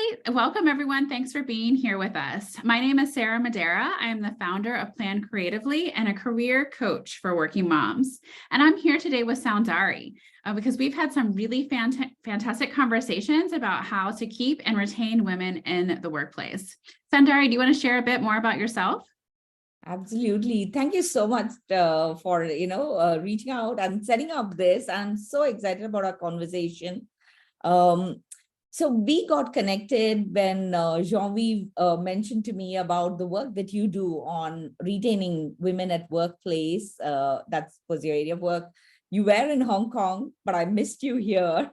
Hi, welcome everyone. Thanks for being here with us. My name is Sara Madera. I am the founder of Plan Creatively and a career coach for working moms. And I'm here today with Soundari because we've had some really fantastic conversations about how to keep and retain women in the workplace. Soundari, do you want to share a bit more about yourself? Absolutely. Thank you so much for, reaching out and setting up this. I'm so excited about our conversation. So we got connected when Jean-Yves mentioned to me about the work that you do on retaining women at workplace. That was your area of work. You were in Hong Kong, but I missed you here.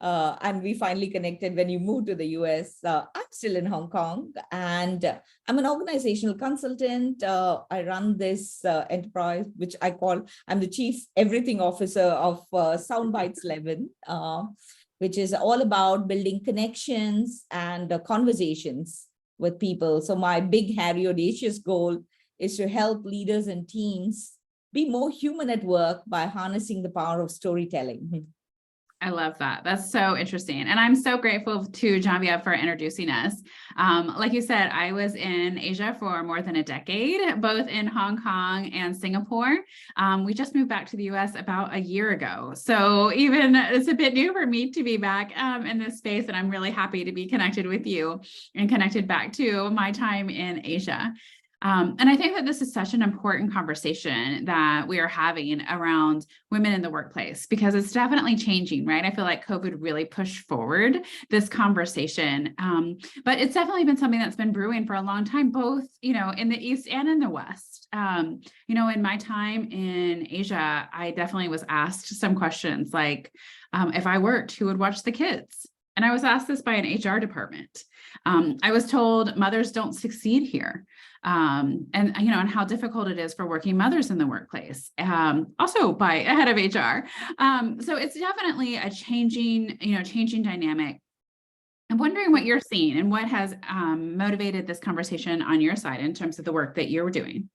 And we finally connected when you moved to the US. I'm still in Hong Kong, and I'm an organizational consultant. I run this enterprise, which I'm the chief everything officer of Soundbites 11. Which is all about building connections and conversations with people. So my big, hairy, audacious goal is to help leaders and teams be more human at work by harnessing the power of storytelling. I love that. That's so interesting. And I'm so grateful to Genevieve for introducing us. Like you said, I was in Asia for more than a decade, both in Hong Kong and Singapore. We just moved back to the US about a year ago. So even it's a bit new for me to be back in this space. And I'm really happy to be connected with you and connected back to my time in Asia. And I think that this is such an important conversation that we are having around women in the workplace, because it's definitely changing, right? I feel like COVID really pushed forward this conversation, but it's definitely been something that's been brewing for a long time, both, in the East and in the West. In my time in Asia, I definitely was asked some questions like, if I worked, who would watch the kids? And I was asked this by an HR department. I was told mothers don't succeed here. And how difficult it is for working mothers in the workplace, also by a head of HR. So it's definitely a changing dynamic. I'm wondering what you're seeing and what has motivated this conversation on your side in terms of the work that you're doing.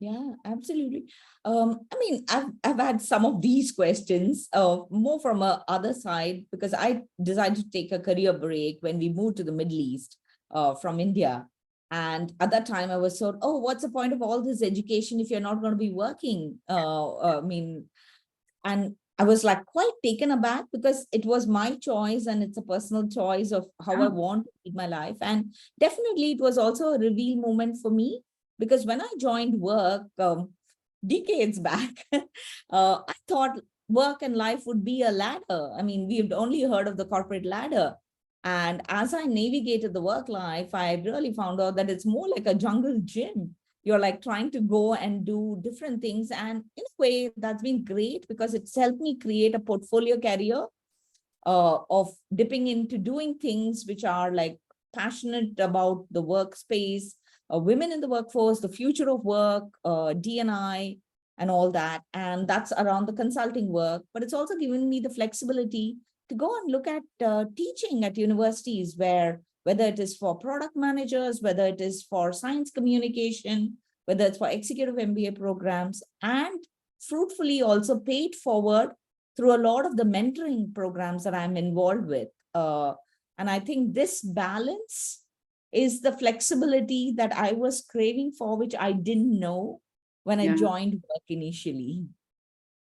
Yeah, absolutely. I've had some of these questions more from a other side, because I decided to take a career break when we moved to the Middle East from India. And at that time, I was thought, oh, what's the point of all this education if you're not going to be working? And I was like quite taken aback, because it was my choice and it's a personal choice of how I want to lead my life. And definitely it was also a reveal moment for me, because when I joined work decades back, I thought work and life would be a ladder. I mean, we've only heard of the corporate ladder. And as I navigated the work life, I really found out that it's more like a jungle gym. You're like trying to go and do different things. And in a way, that's been great, because it's helped me create a portfolio career of dipping into doing things which are like passionate about the workspace, women in the workforce, the future of work, D&I, and all that. And that's around the consulting work. But it's also given me the flexibility to go and look at teaching at universities, whether it is for product managers, whether it is for science communication, whether it's for executive MBA programs, and fruitfully also paid forward through a lot of the mentoring programs that I'm involved with. And I think this balance is the flexibility that I was craving for, which I didn't know when I joined work initially.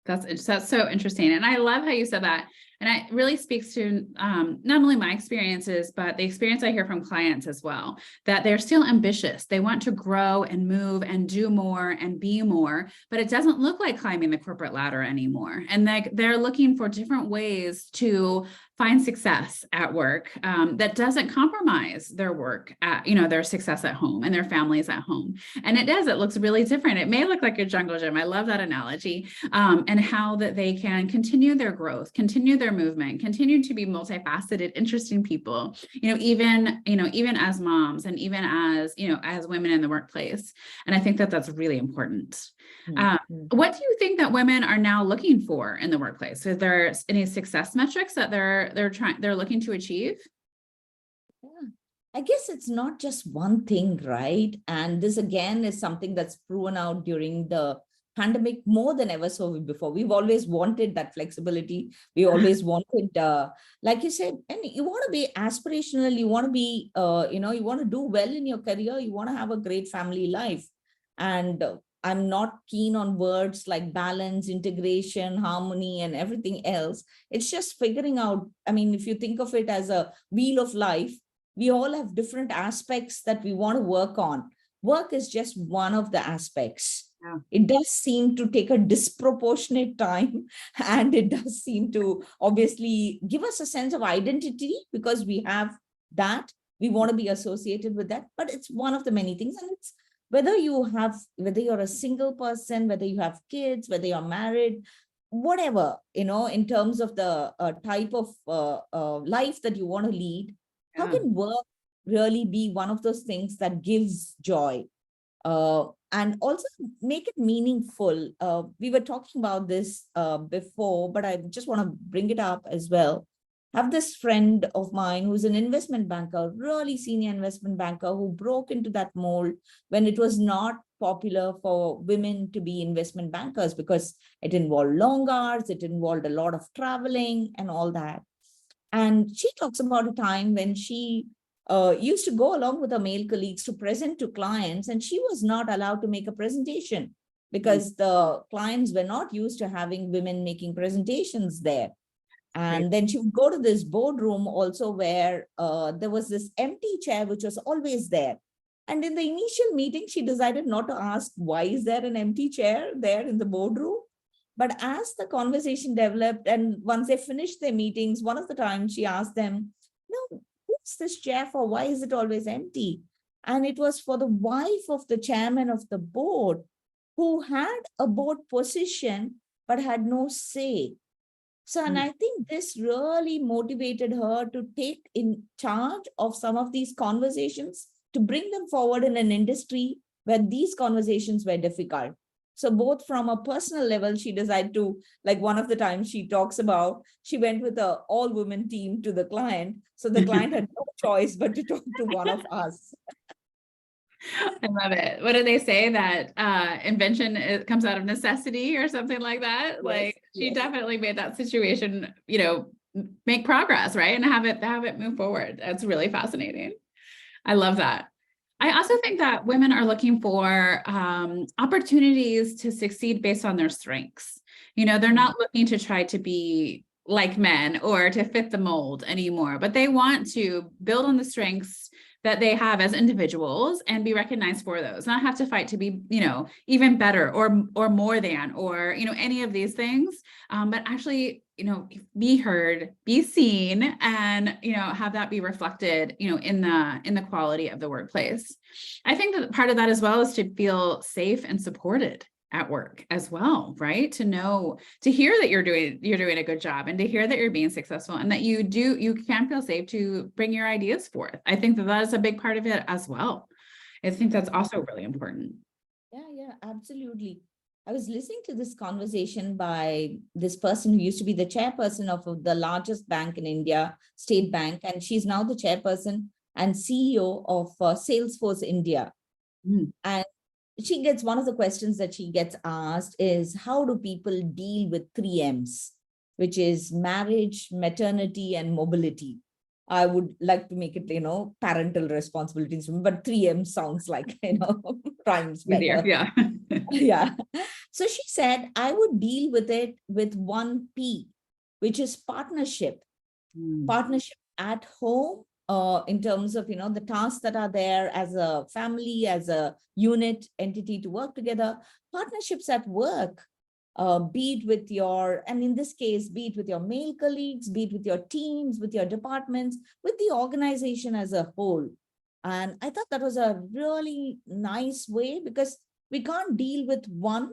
That's so interesting. And I love how you said that. And it really speaks to not only my experiences, but the experience I hear from clients as well, that they're still ambitious. They want to grow and move and do more and be more, but it doesn't look like climbing the corporate ladder anymore. And they're looking for different ways to find success at work that doesn't compromise their work at, their success at home and their families at home. And it looks really different. It may look like a jungle gym. I love that analogy. And how that they can continue their growth, continue their movement, continue to be multifaceted, interesting people, even as moms and even as women in the workplace. And I think that that's really important. What do you think that women are now looking for in the workplace? Is there any success metrics that they're looking to achieve? Yeah. I guess it's not just one thing, right? And this again is something that's proven out during the pandemic more than ever so before. We've always wanted that flexibility. We always wanted, like you said, and you want to be aspirational. You want to be, you want to do well in your career. You want to have a great family life. And I'm not keen on words like balance, integration, harmony, and everything else. It's just figuring out. I mean, if you think of it as a wheel of life, we all have different aspects that we want to work on. Work is just one of the aspects. Yeah. It does seem to take a disproportionate time, and it does seem to obviously give us a sense of identity because we have that. We want to be associated with that, but it's one of the many things. And it's whether you're a single person, whether you have kids, whether you're married, whatever, in terms of the type of life that you want to lead, how can work really be one of those things that gives joy? And also make it meaningful. We were talking about this before, but I just want to bring it up as well. I have this friend of mine who's an investment banker, really senior investment banker, who broke into that mold when it was not popular for women to be investment bankers because it involved long hours, it involved a lot of traveling and all that. And she talks about a time when she used to go along with her male colleagues to present to clients, and she was not allowed to make a presentation because the clients were not used to having women making presentations there. And then she would go to this boardroom also where there was this empty chair, which was always there. And in the initial meeting, she decided not to ask, why is there an empty chair there in the boardroom? But as the conversation developed, and once they finished their meetings, one of the times she asked them, no, who's this chair for? Why is it always empty? And it was for the wife of the chairman of the board, who had a board position, but had no say. So, and I think this really motivated her to take in charge of some of these conversations, to bring them forward in an industry where these conversations were difficult. So both from a personal level, she decided to, like one of the times she talks about, she went with an all-women team to the client. So the client had no choice but to talk to one of us. I love it. What do they say, that invention comes out of necessity or something like that? Yes, like she yes. definitely made that situation, make progress, right? And have it move forward. That's really fascinating. I love that. I also think that women are looking for opportunities to succeed based on their strengths. They're not looking to try to be like men or to fit the mold anymore, but they want to build on the strengths that they have as individuals and be recognized for those, not have to fight to be, even better or more than, or, any of these things, but actually, be heard, be seen, and, have that be reflected, in the quality of the workplace. I think that part of that as well is to feel safe and supported at work as well, right? To hear that you're doing a good job, and to hear that you're being successful, and that you can feel safe to bring your ideas forth. I think that is a big part of it as well. I think that's also really important. Yeah, absolutely. I was listening to this conversation by this person who used to be the chairperson of the largest bank in India, State Bank, and she's now the chairperson and CEO of Salesforce India. And she gets, one of the questions that she gets asked is, how do people deal with 3Ms, which is marriage, maternity, and mobility? I would like to make it, parental responsibilities, but 3M sounds like, rhymes better. Yeah. Yeah. So she said, I would deal with it with 1P, which is partnership. Partnership at home, in terms of, the tasks that are there as a family, as a unit entity to work together. Partnerships at work, be it with your, and in this case, be it with your male colleagues, be it with your teams, with your departments, with the organization as a whole. And I thought that was a really nice way, because we can't deal with one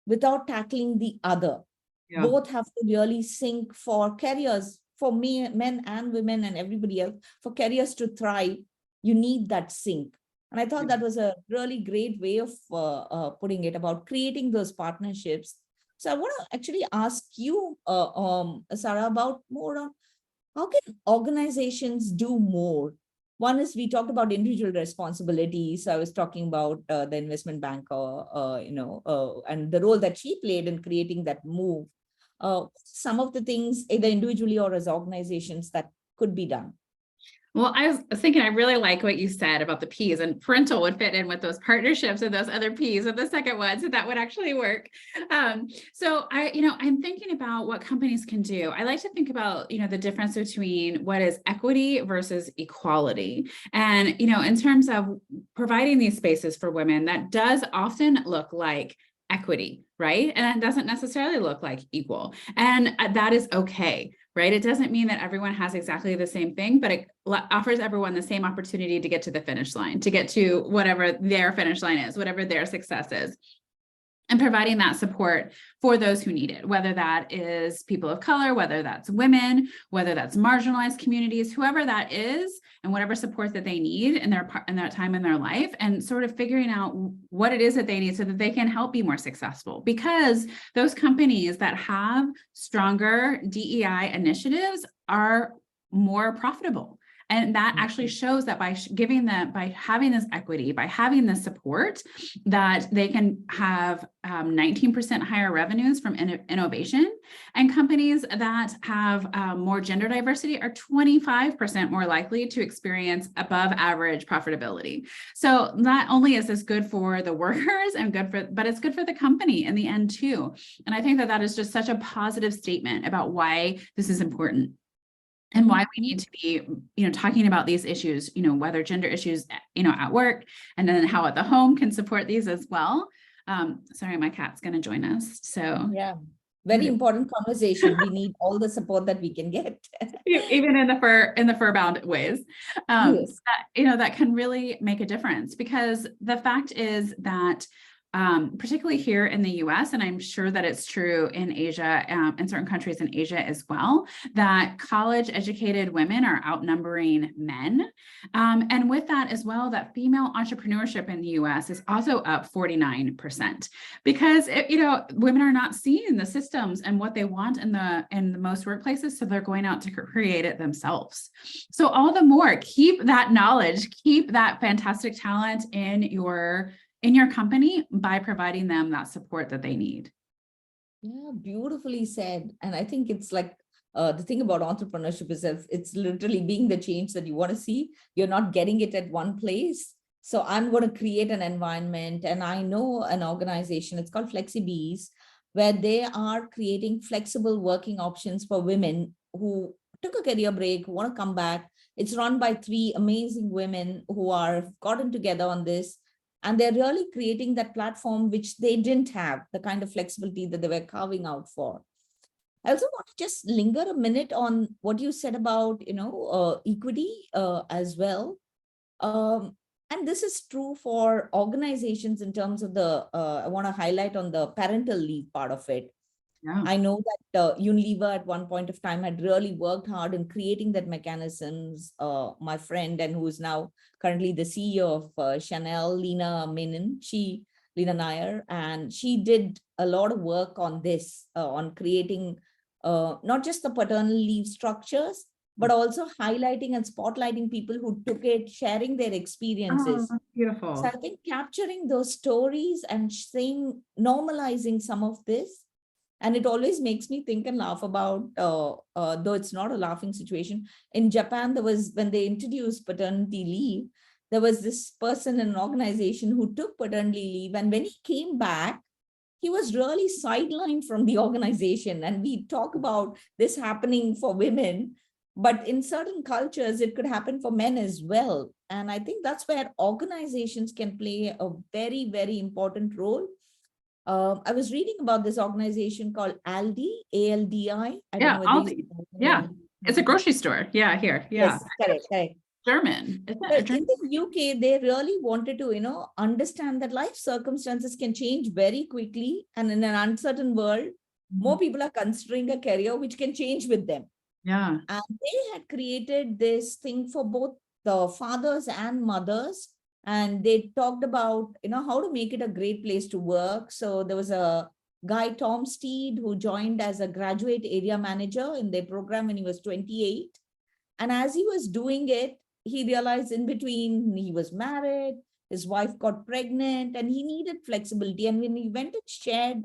without tackling the other. Yeah. Both have to really sync for careers, for me, men and women and everybody else, for careers to thrive. You need that sync. And I thought that was a really great way of putting it, about creating those partnerships. So I want to actually ask you, Sara, about more on how can organizations do more One is we talked about individual responsibilities. I was talking about the investment banker, and the role that she played in creating that move. Some of the things, either individually or as organizations, that could be done. Well, I was thinking, I really like what you said about the P's, and parental would fit in with those partnerships and those other P's with the second one. So that would actually work. So I'm thinking about what companies can do. I like to think about, the difference between what is equity versus equality. And, in terms of providing these spaces for women, that does often look like equity, right? And it doesn't necessarily look like equal. And that is okay, right? It doesn't mean that everyone has exactly the same thing, but it offers everyone the same opportunity to get to the finish line, to get to whatever their finish line is, whatever their success is. And providing that support for those who need it, whether that is people of color, whether that's women, whether that's marginalized communities, whoever that is, and whatever support that they need in that time in their life, and sort of figuring out what it is that they need so that they can help be more successful. Because those companies that have stronger DEI initiatives are more profitable. And that actually shows that by having this equity, by having this support, that they can have 19% higher revenues from innovation. And companies that have more gender diversity are 25% more likely to experience above average profitability. So not only is this good for the workers but it's good for the company in the end too. And I think that is just such a positive statement about why this is important. And why we need to be, talking about these issues, whether gender issues, at work, and then how at the home can support these as well. Sorry, my cat's going to join us. So yeah, very important conversation. We need all the support that we can get, even in the fur bound ways. Yes. That can really make a difference, because the fact is that particularly here in the US, and I'm sure that it's true in Asia, in certain countries in Asia as well, that college educated women are outnumbering men. And with that as well, that female entrepreneurship in the US is also up 49%, because women are not seeing the systems and what they want in the most workplaces, so they're going out to create it themselves. So all the more, keep that knowledge, keep that fantastic talent in your company by providing them that support that they need. Yeah, beautifully said. And I think it's like the thing about entrepreneurship is that it's literally being the change that you want to see. You're not getting it at one place. So I'm going to create an environment. And I know an organization, it's called FlexiBees, where they are creating flexible working options for women who took a career break, who want to come back. It's run by 3 amazing women who are gotten together on this. And they're really creating that platform which they didn't have, the kind of flexibility that they were carving out for. I also want to just linger a minute on what you said about, equity as well. And this is true for organizations in terms of I want to highlight on the parental leave part of it. Yeah. I know that Unilever at one point of time had really worked hard in creating that mechanisms. My friend, and who is now currently the CEO of Chanel, Lena Nair, and she did a lot of work on this, on creating not just the paternal leave structures, but also highlighting and spotlighting people who took it, sharing their experiences. Oh, beautiful. So I think capturing those stories and normalizing some of this. And it always makes me think and laugh about, though it's not a laughing situation. In Japan, when they introduced paternity leave, there was this person in an organization who took paternity leave. And when he came back, he was really sidelined from the organization. And we talk about this happening for women, but in certain cultures, it could happen for men as well. And I think that's where organizations can play a very, very important role. I was reading about this organization called Aldi, ALDI. Yeah, Aldi. Yeah, it's a grocery store. Yeah, here. Yeah. Yes, correct. German. In the UK, they really wanted to, understand that life circumstances can change very quickly. And in an uncertain world, more people are considering a career which can change with them. Yeah. And they had created this thing for both the fathers and mothers. And they talked about, how to make it a great place to work. So there was a guy, Tom Steed, who joined as a graduate area manager in their program when he was 28. And as he was doing it, he realized in between he was married, his wife got pregnant, and he needed flexibility. And when he went and shared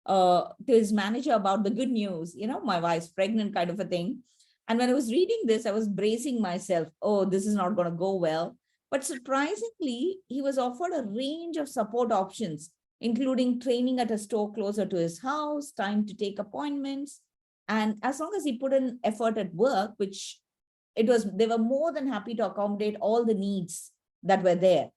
to his manager about the good news, my wife's pregnant kind of a thing. And when I was reading this, I was bracing myself, oh, this is not going to go well. But surprisingly, he was offered a range of support options, including training at a store closer to his house, time to take appointments. And as long as he put in effort at work, which they were more than happy to accommodate all the needs that were there.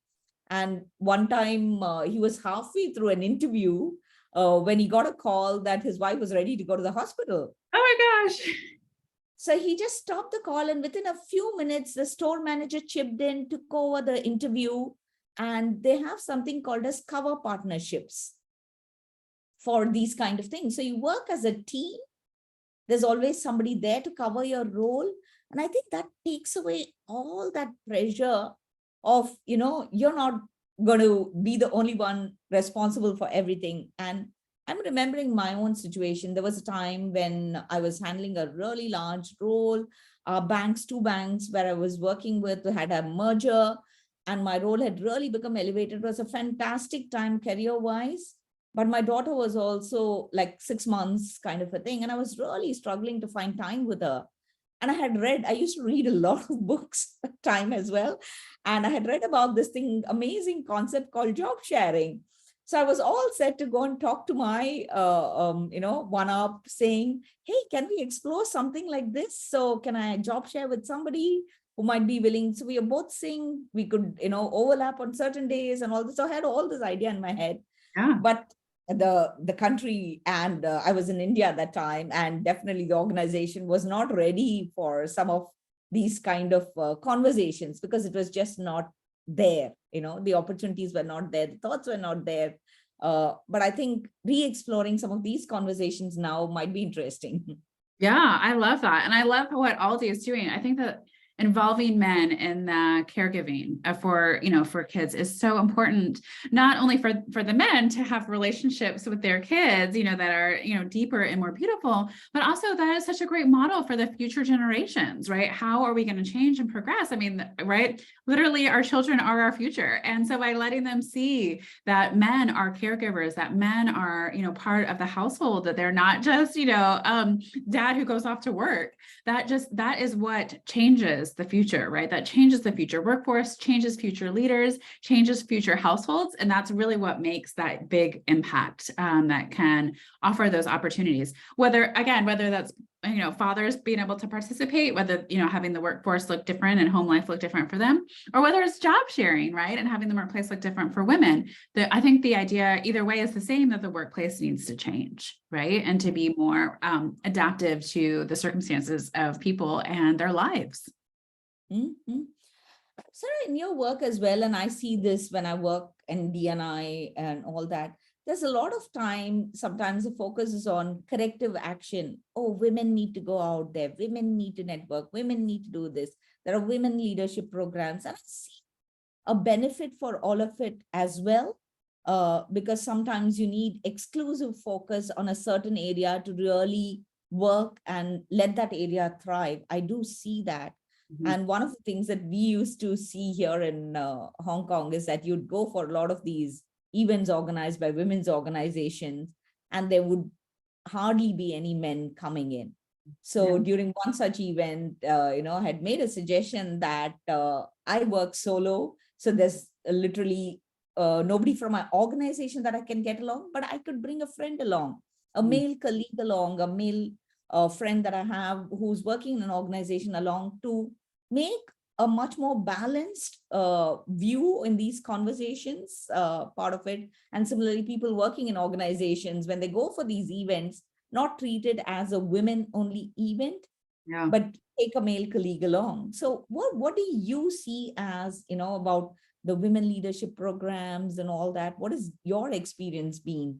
And one time he was halfway through an interview when he got a call that his wife was ready to go to the hospital. Oh my gosh. So he just stopped the call, and within a few minutes, the store manager chipped in, took over the interview, and they have something called as cover partnerships for these kind of things. So you work as a team. There's always somebody there to cover your role. And I think that takes away all that pressure of, you're not going to be the only one responsible for everything. And I'm remembering my own situation. There was a time when I was handling a really large role. Two banks where I was working with had a merger, and my role had really become elevated. It was a fantastic time career-wise. But my daughter was also like 6 months kind of a thing. And I was really struggling to find time with her. And I used to read a lot of books at time as well. And I had read about this amazing concept called job sharing. So I was all set to go and talk to my, one-up saying, hey, can we explore something like this? So can I job share with somebody who might be willing? So we are both saying we could, overlap on certain days and all this. So I had all this idea in my head. Yeah. But the country, and I was in India at that time, and definitely the organization was not ready for some of these kind of conversations, because it was just not there. The opportunities were not there, the thoughts were not there. But I think re-exploring some of these conversations now might be interesting. Yeah, I love that. And I love what Aldi is doing. I think that involving men in the caregiving for kids is so important, not only for the men to have relationships with their kids, that are, deeper and more beautiful, but also that is such a great model for the future generations, right? How are we going to change and progress? I mean, right? Literally, our children are our future. And so by letting them see that men are caregivers, that men are, part of the household, that they're not just, dad who goes off to work, that is what changes the future, right? That changes the future workforce, changes future leaders, changes future households. And that's really what makes that big impact that can offer those opportunities. Whether that's, fathers being able to participate, whether, having the workforce look different and home life look different for them, or whether it's job sharing, right? And having the workplace look different for women. I think the idea either way is the same, that the workplace needs to change, right? And to be more adaptive to the circumstances of people and their lives. Mm-hmm. Sarah, in your work as well, and I see this when I work in D&I and all that, there's a lot of time, sometimes the focus is on corrective action. Oh, women need to go out there. Women need to network. Women need to do this. There are women leadership programs. And I see a benefit for all of it as well, because sometimes you need exclusive focus on a certain area to really work and let that area thrive. I do see that. Mm-hmm. And one of the things that we used to see here in Hong Kong is that you'd go for a lot of these events organized by women's organizations, and there would hardly be any men coming in. So during one such event, I had made a suggestion that I work solo. So there's literally nobody from my organization that I can get along, but I could bring a friend along, a male colleague along, a male friend that I have who's working in an organization along, to make a much more balanced view in these conversations, part of it. And similarly, people working in organizations, when they go for these events, not treat it as a women-only event, but take a male colleague along. So what do you see as, about the women leadership programs and all that? What is your experience been?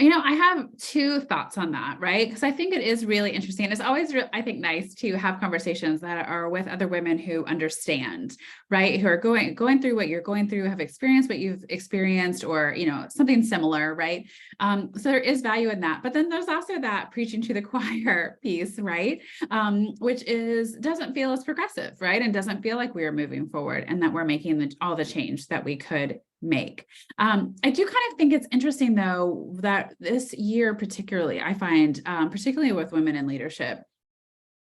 I have two thoughts on that, right? Because I think it is really interesting. It's always, I think, nice to have conversations that are with other women who understand, right? Who are going through what you're going through, have experienced what you've experienced, or something similar, right? So there is value in that. But then there's also that preaching to the choir piece, right? Which doesn't feel as progressive, right? And doesn't feel like we are moving forward and that we're making all the change that we could make. I do kind of think it's interesting, though, that this year particularly, I find, particularly with women in leadership,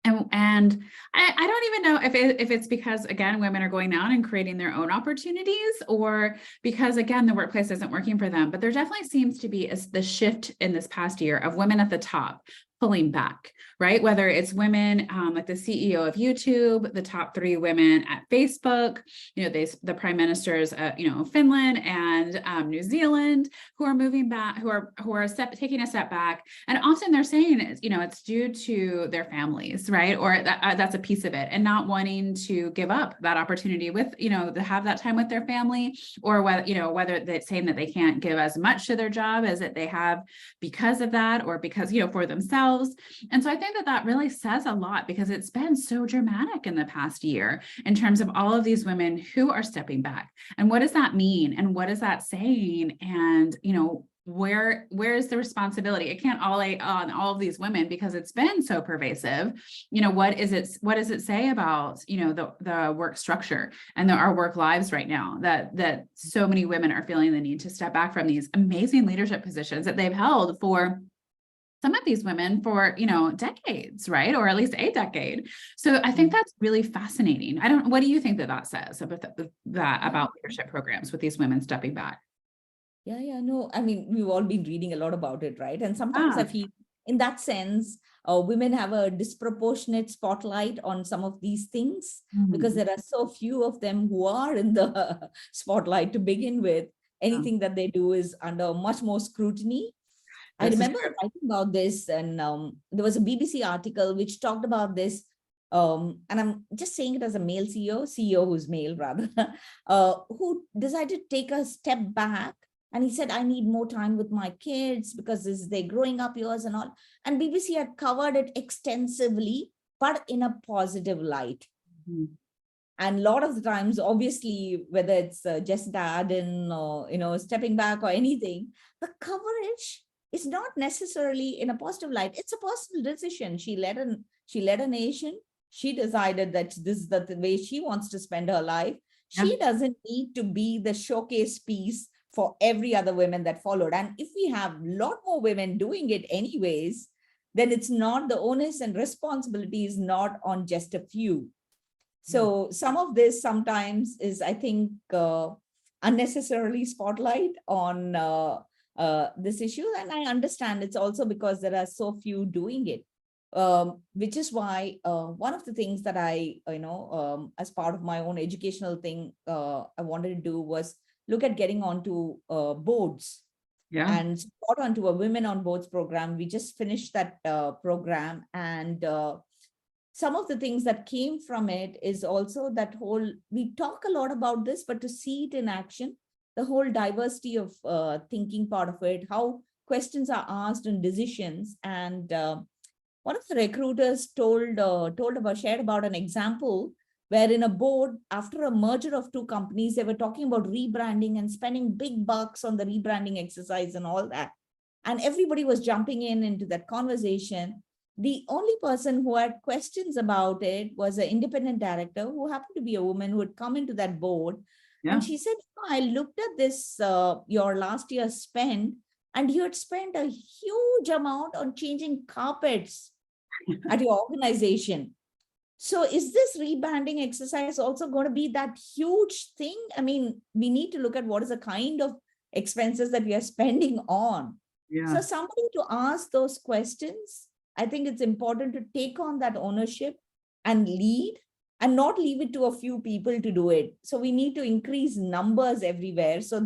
and I don't even know if it's because, again, women are going out and creating their own opportunities, or because, again, the workplace isn't working for them. But there definitely seems to be the shift in this past year of women at the top pulling back, right? Whether it's women like the CEO of YouTube, the top 3 women at Facebook, the prime ministers, Finland and New Zealand, who are moving back, who are taking a step back, and often they're saying it's due to their families, right? Or that's a piece of it, and not wanting to give up that opportunity with to have that time with their family, or whether they're saying that they can't give as much to their job as that they have because of that, or because for themselves. And so I think that really says a lot, because it's been so dramatic in the past year in terms of all of these women who are stepping back. And what does that mean? And what is that saying? And, where is the responsibility? It can't all lay on all of these women, because it's been so pervasive. What does it say about, the work structure and our work lives right now, that so many women are feeling the need to step back from these amazing leadership positions that they've held for some of these women for, decades, right? Or at least a decade. So I think that's really fascinating. What do you think that says about leadership programs with these women stepping back? Yeah, no, I mean, we've all been reading a lot about it, right? And sometimes I feel in that sense, women have a disproportionate spotlight on some of these things, because there are so few of them who are in the spotlight to begin with. Anything that they do is under much more scrutiny. I remember writing about this, and there was a BBC article which talked about this. And I'm just saying it as a male CEO who's male rather, who decided to take a step back. And he said, I need more time with my kids because this is their growing up years and all. And BBC had covered it extensively, but in a positive light. Mm-hmm. And a lot of the times, obviously, whether it's Jessica Ardern or, stepping back or anything, the coverage is not necessarily in a positive light. It's a personal decision. She led a nation. She decided that this is the way she wants to spend her life. Yeah. She doesn't need to be the showcase piece for every other woman that followed. And if we have a lot more women doing it anyways, then it's not, the onus and responsibility is not on just a few. So some of this sometimes is, I think, unnecessarily spotlight on this issue. And I understand it's also because there are so few doing it, which is why one of the things that I, as part of my own educational thing, I wanted to do was look at getting onto boards. Yeah. And got onto a Women on Boards program. We just finished that program, and some of the things that came from it is also that we talk a lot about this, but to see it in action, the whole diversity of thinking part of it, how questions are asked and decisions. And one of the recruiters shared about an example where in a board, after a merger of 2 companies, they were talking about rebranding and spending big bucks on the rebranding exercise and all that. And everybody was jumping into that conversation. The only person who had questions about it was an independent director who happened to be a woman who had come into that board. Yeah. And she said, I looked at this, your last year's spend, and you had spent a huge amount on changing carpets at your organization. So is this rebranding exercise also going to be that huge thing? I mean, we need to look at what is the kind of expenses that we are spending on. Yeah. So somebody to ask those questions, I think it's important to take on that ownership and lead, and not leave it to a few people to do it. So we need to increase numbers everywhere. So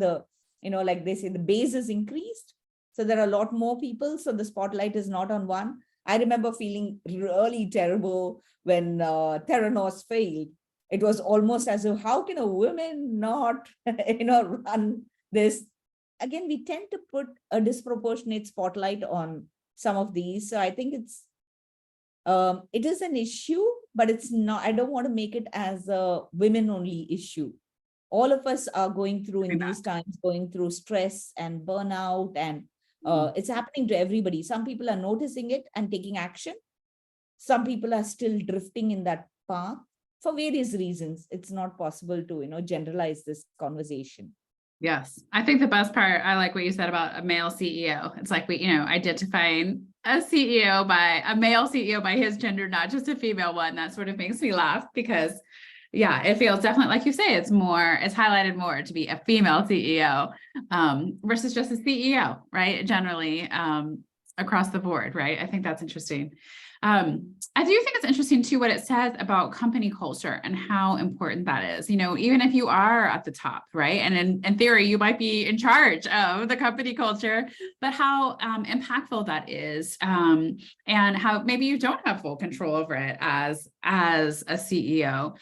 like they say, the base is increased. So there are a lot more people. So the spotlight is not on one. I remember feeling really terrible when Theranos failed. It was almost as if, how can a woman not, run this? again, we tend to put a disproportionate spotlight on some of these. So I think it is an issue, but it's not, I don't want to make it as a women only issue. All of us are going through in these times, going through stress and burnout, and it's happening to everybody. Some people are noticing it and taking action. Some people are still drifting in that path for various reasons. It's not possible to, generalize this conversation. Yes. I think the best part, I like what you said about a male CEO. It's like identifying a male CEO by his gender, not just a female one. That sort of makes me laugh because it feels definitely, like you say, it's highlighted more to be a female CEO versus just a CEO, right? Generally across the board, right? I think that's interesting. I do think it's interesting too, what it says about company culture and how important that is, even if you are at the top, right? And in theory, you might be in charge of the company culture, but how impactful that is, and how maybe you don't have full control over it as a CEO,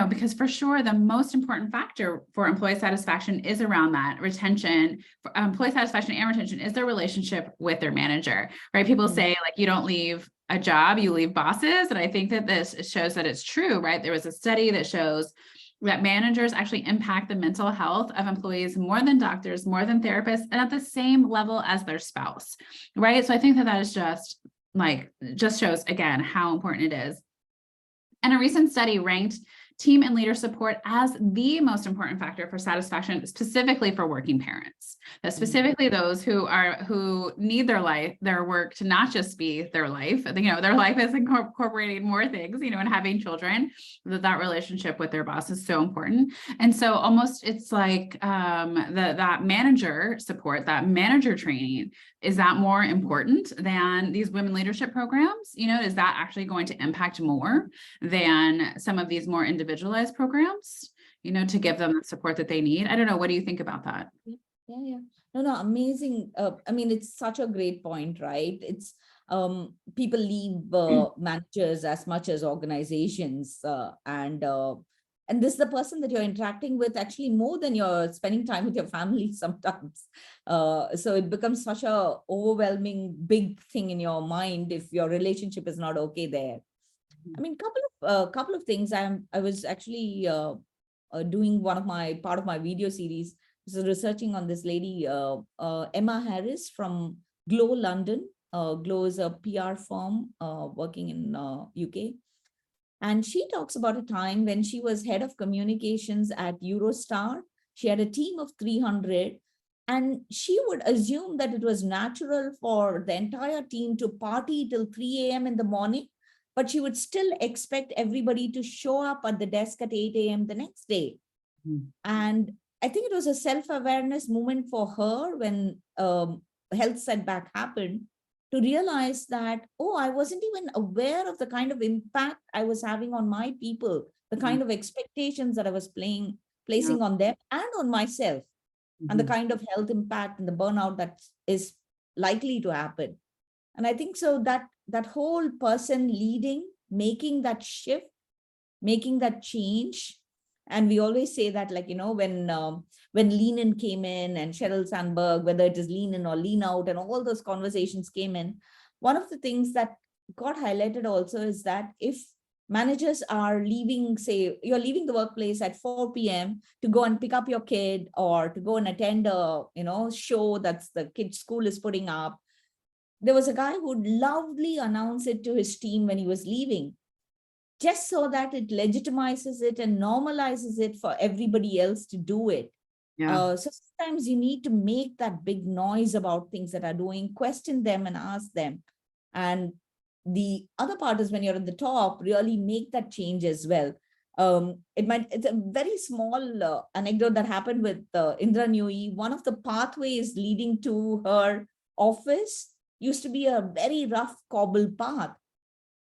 because for sure, the most important factor for employee satisfaction is around that retention. Employee satisfaction and retention is their relationship with their manager, right? People say like, you don't leave a job, you leave bosses. And I think that this shows that it's true, right? There was a study that shows that managers actually impact the mental health of employees more than doctors, more than therapists, and at the same level as their spouse, right? So I think that is just shows again how important it is. And a recent study ranked team and leader support as the most important factor for satisfaction, specifically for working parents, that specifically those who need their work to not just be their life, their life is incorporating more things, and having children, that relationship with their boss is so important. And so almost it's like that manager support, that manager training, is that more important than these women leadership programs? Is that actually going to impact more than some of these more individualized programs, to give them the support that they need? I don't know. What do you think about that? Yeah. No, amazing. It's such a great point, right? It's people leave managers as much as organizations, and this is the person that you're interacting with actually more than you're spending time with your family sometimes. So it becomes such a overwhelming big thing in your mind if your relationship is not okay there. Couple of things. I was actually doing part of my video series. So researching on this lady, Emma Harris from Glow London. Glow is a PR firm working in UK. And she talks about a time when she was head of communications at Eurostar. She had a team of 300, and she would assume that it was natural for the entire team to party till 3 a.m. in the morning, but she would still expect everybody to show up at the desk at 8 a.m. the next day. And I think it was a self-awareness moment for her when health setback happened, to realize that, I wasn't even aware of the kind of impact I was having on my people, the kind of expectations that I was placing on them and on myself, and the kind of health impact and the burnout that is likely to happen. And I think so that whole person leading, making that shift, making that change. And we always say that, when lean in came in, and Sheryl Sandberg, whether it is lean in or lean out, and all those conversations came in, one of the things that got highlighted also is that if managers are leaving, say you're leaving the workplace at 4 p.m. to go and pick up your kid, or to go and attend a show that's the kid's school is putting up. There was a guy who would loudly announce it to his team when he was leaving, just so that it legitimizes it and normalizes it for everybody else to do it. So sometimes you need to make that big noise about things that are doing, question them and ask them. And the other part is when you're at the top, really make that change as well. It's a very small anecdote that happened with Indra Nooyi. One of the pathways leading to her office used to be a very rough cobble path.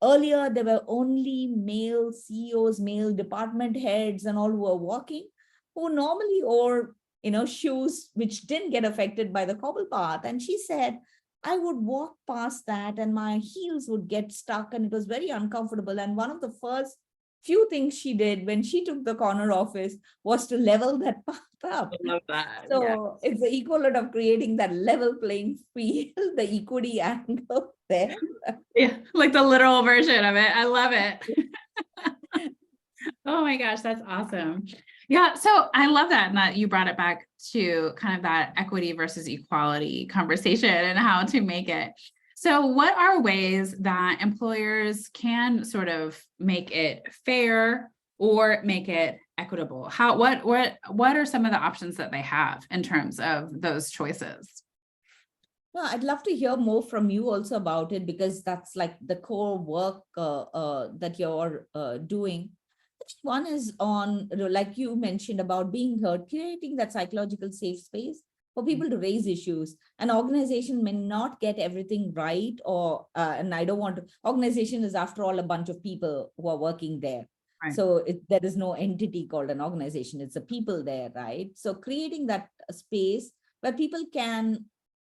Earlier, there were only male CEOs, male department heads, and all who were walking, who normally wore, shoes which didn't get affected by the cobble path. And she said, I would walk past that and my heels would get stuck, and it was very uncomfortable. And one of the first few things she did when she took the corner office was to level that path up. I love that. So it's the equivalent of creating that level playing field, the equity angle there. Yeah, like the literal version of it. I love it. Oh my gosh, that's awesome. Yeah, so I love that, and that you brought it back to kind of that equity versus equality conversation and how to make it. So what are ways that employers can sort of make it fair or make it equitable? What are some of the options that they have in terms of those choices? No, I'd love to hear more from you also about it, because that's like the core work that you're doing. One is on, like you mentioned, about being heard, creating that psychological safe space for people to raise issues. An organization may not get everything right, or and I don't want to. Organization is, after all, a bunch of people who are working there. Right. So there is no entity called an organization. It's the people there, right? So creating that space where people can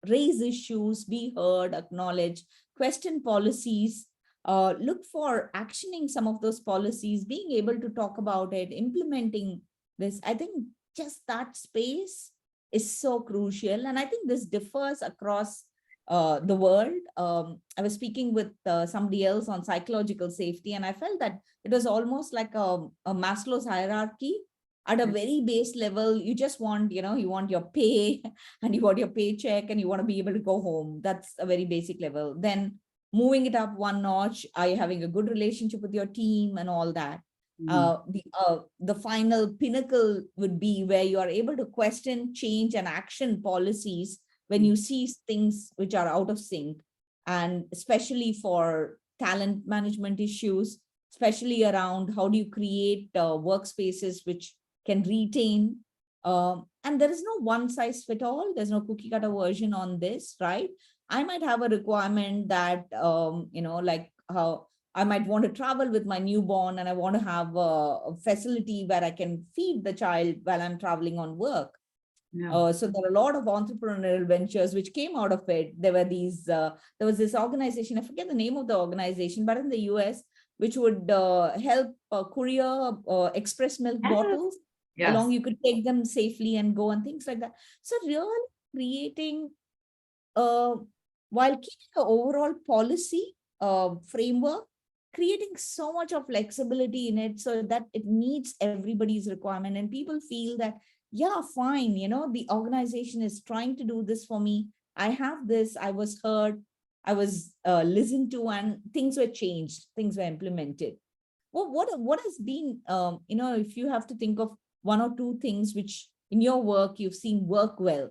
raise issues, be heard, acknowledge, question policies, look for actioning some of those policies, being able to talk about it, implementing this. I think just that space is so crucial. And I think this differs across the world. I was speaking with somebody else on psychological safety, and I felt that it was almost like a Maslow's hierarchy. At a very base level, you just want, you want your pay and you want your paycheck and you want to be able to go home. That's a very basic level. Then moving it up one notch, are you having a good relationship with your team and all that? The final pinnacle would be where you are able to question, change, and action policies when you see things which are out of sync, and especially for talent management issues, especially around how do you create workspaces which can retain. And there is no one size fit all. There's no cookie cutter version on this, right? I might have a requirement that, like how I might want to travel with my newborn, and I want to have a facility where I can feed the child while I'm traveling on work. Yeah. So there are a lot of entrepreneurial ventures which came out of it. There was this organization, I forget the name of the organization, but in the US, which would help courier express milk bottles. Yes. Along, you could take them safely and go, and things like that. So really creating, while keeping the overall policy framework, creating so much of flexibility in it so that it meets everybody's requirement, and people feel that, yeah, fine, the organization is trying to do this for me. I have this, I was heard, I was listened to, and things were changed, things were implemented. Well, what has been, if you have to think of one or two things which in your work you've seen work well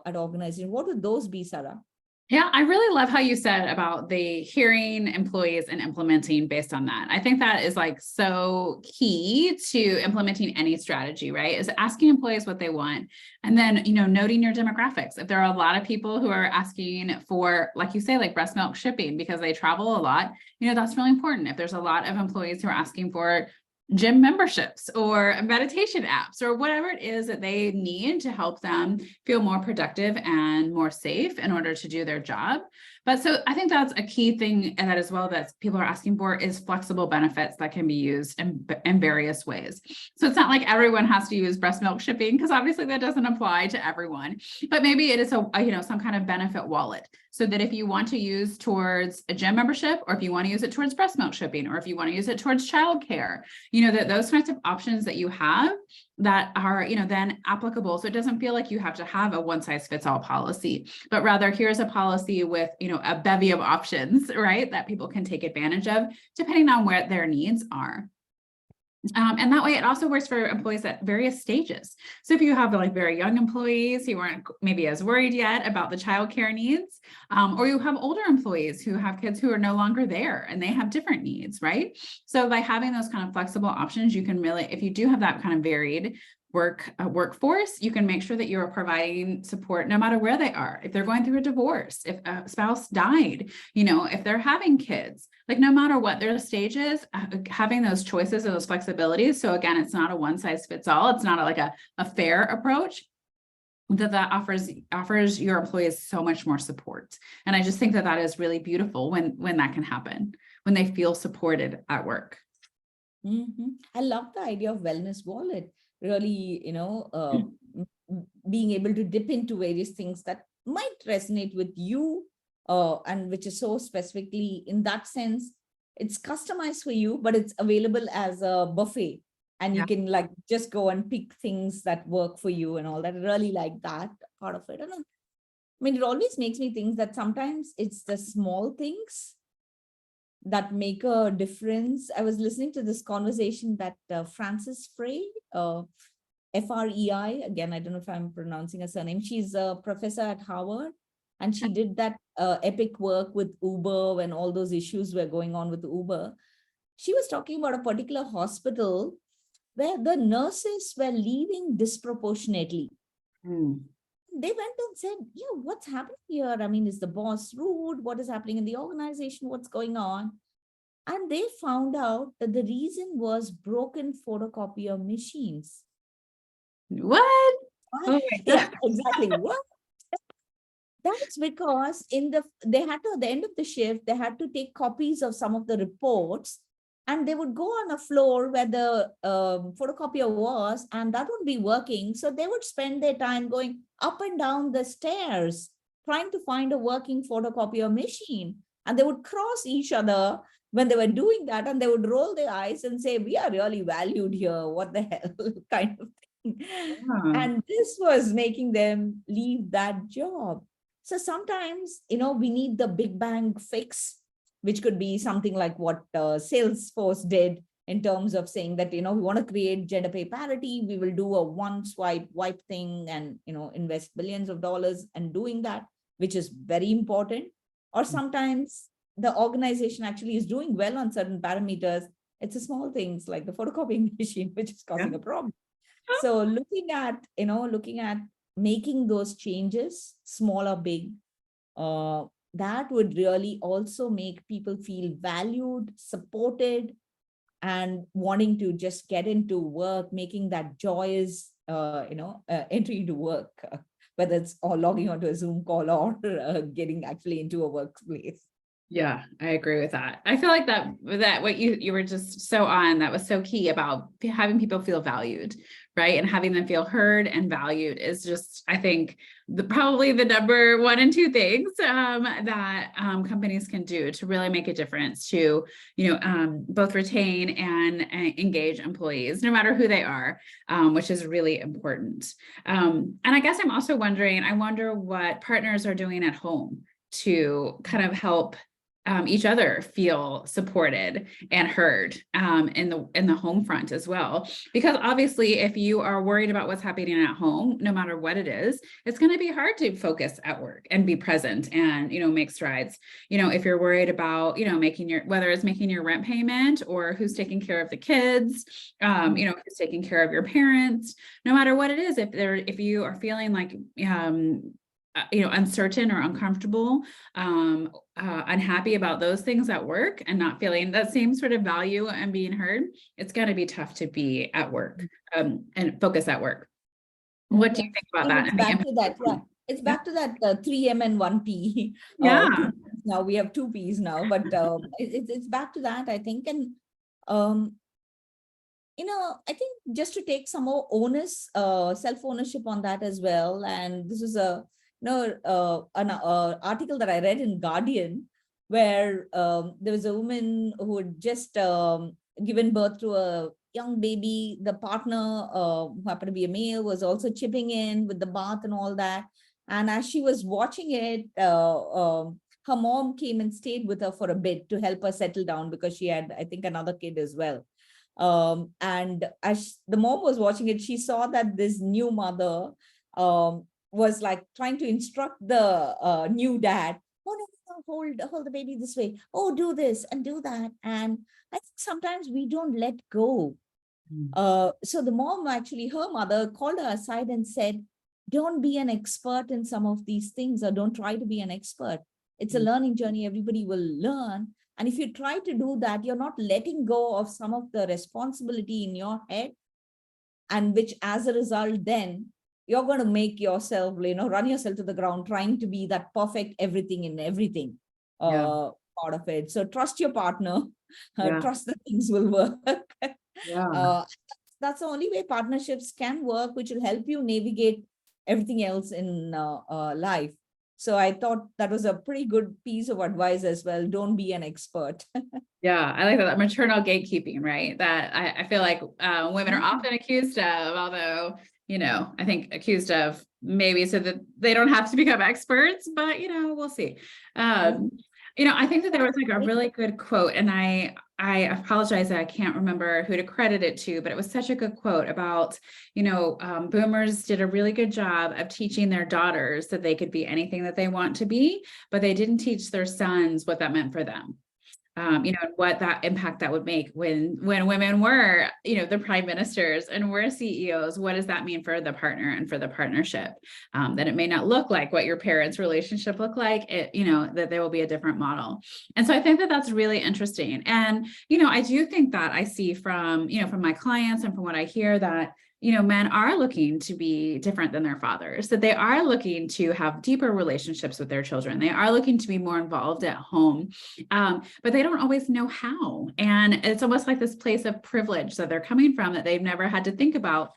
at organization, what would those be, Sara? Yeah, I really love how you said about the hearing employees and implementing based on that. I think that is like so key to implementing any strategy, right? Is asking employees what they want. And then, noting your demographics. If there are a lot of people who are asking for, like you say, like breast milk shipping because they travel a lot, that's really important. If there's a lot of employees who are asking for gym memberships or meditation apps or whatever it is that they need to help them feel more productive and more safe in order to do their job. But so I think that's a key thing, and that as well that people are asking for is flexible benefits that can be used in various ways. So it's not like everyone has to use breast milk shipping, because obviously that doesn't apply to everyone, but maybe it is some kind of benefit wallet, so that if you want to use towards a gym membership, or if you want to use it towards breast milk shipping, or if you want to use it towards childcare, that those kinds of options that you have that are, then applicable. So it doesn't feel like you have to have a one size fits all policy, but rather here's a policy with, a bevy of options, right? That people can take advantage of depending on where their needs are. And that way it also works for employees at various stages. So if you have like very young employees who aren't maybe as worried yet about the childcare needs, or you have older employees who have kids who are no longer there and they have different needs, right? So by having those kind of flexible options, you can really, if you do have that kind of varied workforce, you can make sure that you're providing support no matter where they are. If they're going through a divorce, if a spouse died, if they're having kids, like no matter what their stage is, having those choices and those flexibilities. So again, it's not a one size fits all. It's not like a fair approach. That offers your employees so much more support. And I just think that is really beautiful when that can happen, when they feel supported at work. I love the idea of wellness wallet. Really, being able to dip into various things that might resonate with you, and which is so specifically in that sense, it's customized for you, but it's available as a buffet. And you Yeah. can like just go and pick things that work for you and all that. I really like that part of it. And I mean, it always makes me think that sometimes it's the small things that make a difference. I was listening to this conversation that Frances Frey, Frei, again, I don't know if I'm pronouncing her surname. She's a professor at Harvard, and she did that epic work with Uber when all those issues were going on with Uber. She was talking about a particular hospital where the nurses were leaving disproportionately. Mm. They went and said, yeah, what's happening here? I mean, is the boss rude? What is happening in the organization? What's going on? And they found out that the reason was broken photocopier machines. What? Oh my Yeah, God. exactly. What? That's because they had to, at the end of the shift, they had to take copies of some of the reports, and they would go on a floor where the photocopier was, and that would be working. So they would spend their time going up and down the stairs, trying to find a working photocopier machine. And they would cross each other when they were doing that, and they would roll their eyes and say, we are really valued here. What the hell kind of thing. Yeah. And this was making them leave that job. So sometimes, we need the big bang fix, which could be something like what Salesforce did in terms of saying that, we want to create gender pay parity. We will do a one swipe wipe thing and, invest billions of dollars and doing that, which is very important. Or sometimes the organization actually is doing well on certain parameters. It's a small things like the photocopying machine, which is Yeah. causing a problem. So looking at making those changes, small or big, that would really also make people feel valued, supported, and wanting to just get into work, making that joyous, entry into work, whether it's or logging onto a Zoom call or getting actually into a workplace. Yeah, I agree with that. I feel like that what you were just so on, that was so key about having people feel valued, right? And having them feel heard and valued is just, I think, probably the number one and two things that companies can do to really make a difference to, both retain and engage employees, no matter who they are, which is really important. And I guess I'm also wondering, I wonder what partners are doing at home to kind of help each other feel supported and heard in the home front as well. Because obviously, if you are worried about what's happening at home, no matter what it is, it's going to be hard to focus at work and be present and make strides. If you're worried about whether it's making your rent payment or who's taking care of the kids, who's taking care of your parents, no matter what it is, if you are feeling like uncertain or uncomfortable, unhappy about those things at work and not feeling that same sort of value and being heard, it's going to be tough to be at work and focus at work. What do you think about that? It's back to that. Yeah, it's back to that 3M and 1P. Yeah. Two Ps now we have 2 Ps now, but it's back to that, I think. And I think just to take some more self-ownership on that as well. And this is an article that I read in Guardian, where there was a woman who had just given birth to a young baby. The partner, who happened to be a male, was also chipping in with the bath and all that. And as she was watching it, her mom came and stayed with her for a bit to help her settle down because she had, I think, another kid as well. And as the mom was watching it, she saw that this new mother was like trying to instruct the new dad. Oh, no, hold the baby this way. Oh, do this and do that. And I think sometimes we don't let go. So the mom actually, her mother called her aside and said, don't be an expert in some of these things, or don't try to be an expert. It's a learning journey. Everybody will learn. And if you try to do that, you're not letting go of some of the responsibility in your head, and which as a result, then you're going to make yourself, run yourself to the ground, trying to be that perfect everything in everything. Yeah. part of it. So trust your partner, Yeah. trust that things will work. Yeah. uh, that's the only way partnerships can work, which will help you navigate everything else in life. So I thought that was a pretty good piece of advice as well. Don't be an expert. Yeah, I like that maternal gatekeeping, right? That I feel like women are often accused of, although, I think accused of maybe so that they don't have to become experts, but we'll see. I think that there was like a really good quote, and I apologize that I can't remember who to credit it to, but it was such a good quote about, boomers did a really good job of teaching their daughters that they could be anything that they want to be, but they didn't teach their sons what that meant for them. And what that impact that would make when women were, the prime ministers and were CEOs. What does that mean for the partner and for the partnership? That it may not look like what your parents' relationship looked like, that there will be a different model. And so I think that that's really interesting. And, I do think that I see from my clients and from what I hear that, men are looking to be different than their fathers, that they are looking to have deeper relationships with their children. They are looking to be more involved at home, but they don't always know how. And it's almost like this place of privilege that they're coming from, that they've never had to think about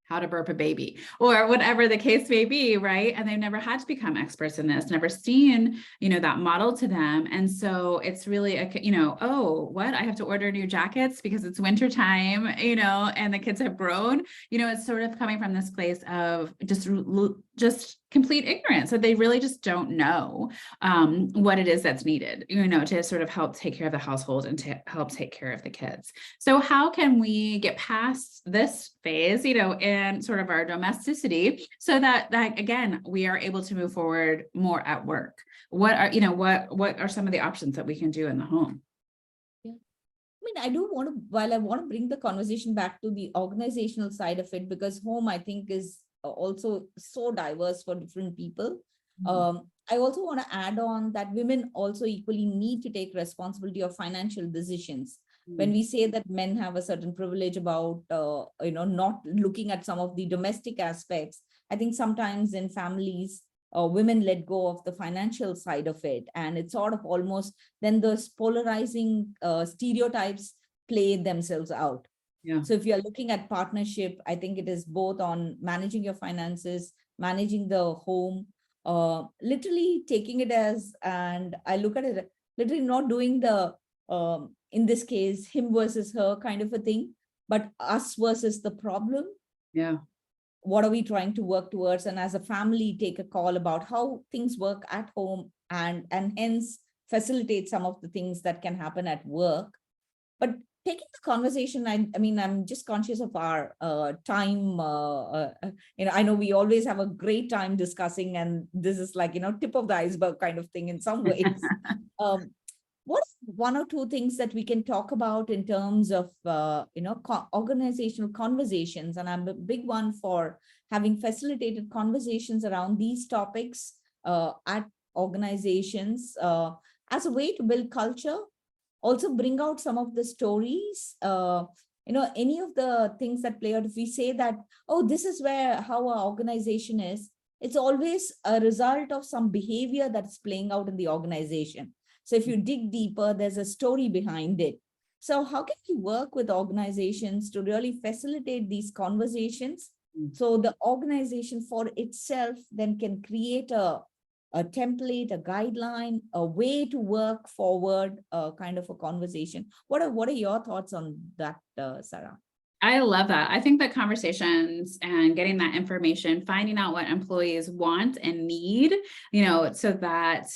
how to burp a baby or whatever the case may be, right? And they've never had to become experts in this, never seen, that model to them. And so it's really oh, what? I have to order new jackets because it's winter time, and the kids have grown, it's sort of coming from this place of just complete ignorance, that they really just don't know what it is that's needed, to sort of help take care of the household and to help take care of the kids. So how can we get past this phase, in sort of our domesticity, so that again, we are able to move forward more at work? What are some of the options that we can do in the home? Yeah. I mean, I do want to, while I want to bring the conversation back to the organizational side of it, because home, I think, is also so diverse for different people. I also want to add on that women also equally need to take responsibility of financial decisions. When we say that men have a certain privilege about, not looking at some of the domestic aspects, I think sometimes in families, women let go of the financial side of it. And it's sort of almost then those polarizing stereotypes play themselves out. Yeah. So if you're looking at partnership, I think it is both on managing your finances, managing the home, literally taking it as, and I look at it, literally not doing the, in this case, him versus her kind of a thing, but us versus the problem. Yeah. What are we trying to work towards? And as a family, take a call about how things work at home and hence facilitate some of the things that can happen at work. But taking the conversation, I mean, I'm just conscious of our time. I know we always have a great time discussing, and this is like, tip of the iceberg kind of thing in some ways. What are one or two things that we can talk about in terms of, organizational conversations? And I'm a big one for having facilitated conversations around these topics at organizations as a way to build culture. Also bring out some of the stories, any of the things that play out. If we say that, oh, this is how our organization is, it's always a result of some behavior that's playing out in the organization. So if you dig deeper, there's a story behind it. So how can we work with organizations to really facilitate these conversations? So the organization for itself then can create a template, a guideline, a way to work forward, kind of a conversation. What are your thoughts on that, Sara? I love that. I think that conversations and getting that information, finding out what employees want and need, so that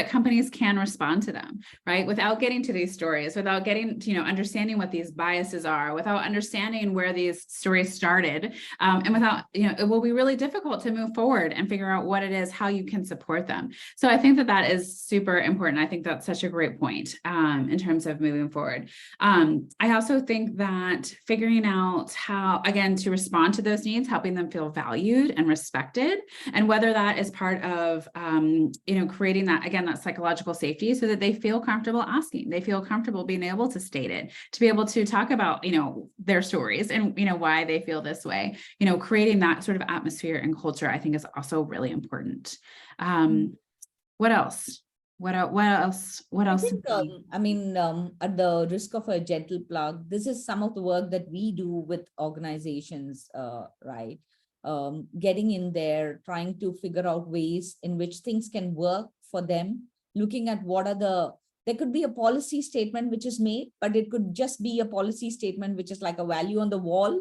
companies can respond to them, right? Without getting to these stories, without getting to, understanding what these biases are, without understanding where these stories started, and without, it will be really difficult to move forward and figure out what it is, how you can support them. So I think that is super important. I think that's such a great point in terms of moving forward. I also think that figuring out how, again, to respond to those needs, helping them feel valued and respected, and whether that is part of, creating that, again, that psychological safety so that they feel comfortable asking, they feel comfortable being able to state it, to be able to talk about, their stories and, why they feel this way, creating that sort of atmosphere and culture, I think is also really important. What else? What else? What I else? think, at the risk of a gentle plug, this is some of the work that we do with organizations, right? Getting in there, trying to figure out ways in which things can work for them, looking at there could be a policy statement which is made, but it could just be a policy statement which is like a value on the wall,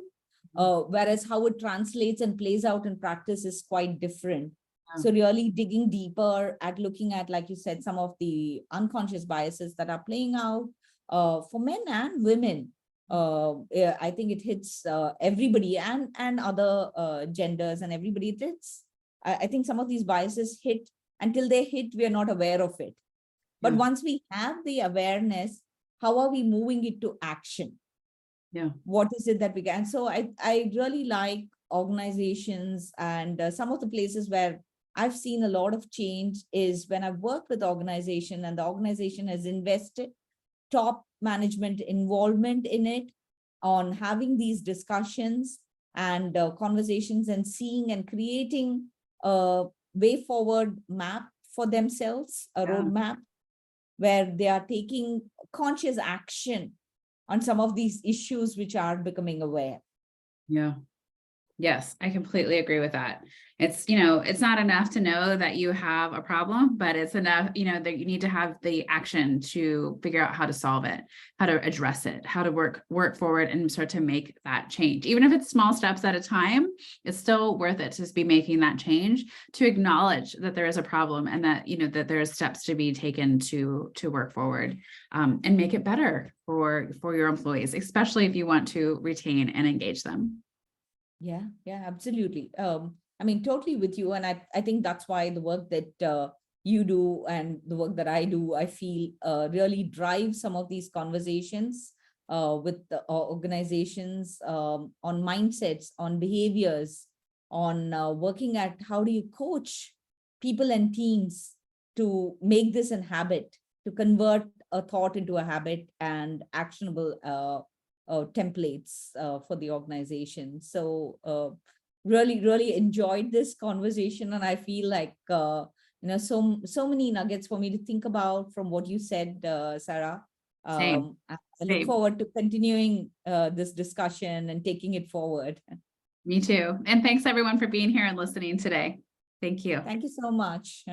whereas how it translates and plays out in practice is quite different. So really digging deeper at looking at, like you said, some of the unconscious biases that are playing out for men and women. Yeah, I think it hits everybody and other genders and everybody. It hits. I think some of these biases hit until they hit, we are not aware of it. But once we have the awareness, how are we moving it to action? Yeah. What is it that we can? So I really like organizations, and some of the places where I've seen a lot of change is when I've worked with organization and the organization has invested top management involvement in it, on having these discussions and conversations, and seeing and creating a way forward map for themselves, a roadmap where they are taking conscious action on some of these issues which are becoming aware. Yeah. Yes, I completely agree with that. It's, it's not enough to know that you have a problem, but it's enough, that you need to have the action to figure out how to solve it, how to address it, how to work forward and start to make that change. Even if it's small steps at a time, it's still worth it to just be making that change, to acknowledge that there is a problem and that, that there's steps to be taken to work forward, and make it better for your employees, especially if you want to retain and engage them. Yeah, absolutely. Totally with you. And I think that's why the work that you do and the work that I do, I feel really drive some of these conversations with the organizations on mindsets, on behaviors, on working at how do you coach people and teams to make this a habit, to convert a thought into a habit and actionable templates for the organization. So really enjoyed this conversation, and I feel like so many nuggets for me to think about from what you said, Sara. Same. I look forward to continuing this discussion and taking it forward. Me too. And thanks everyone for being here and listening today. Thank you. Thank you so much.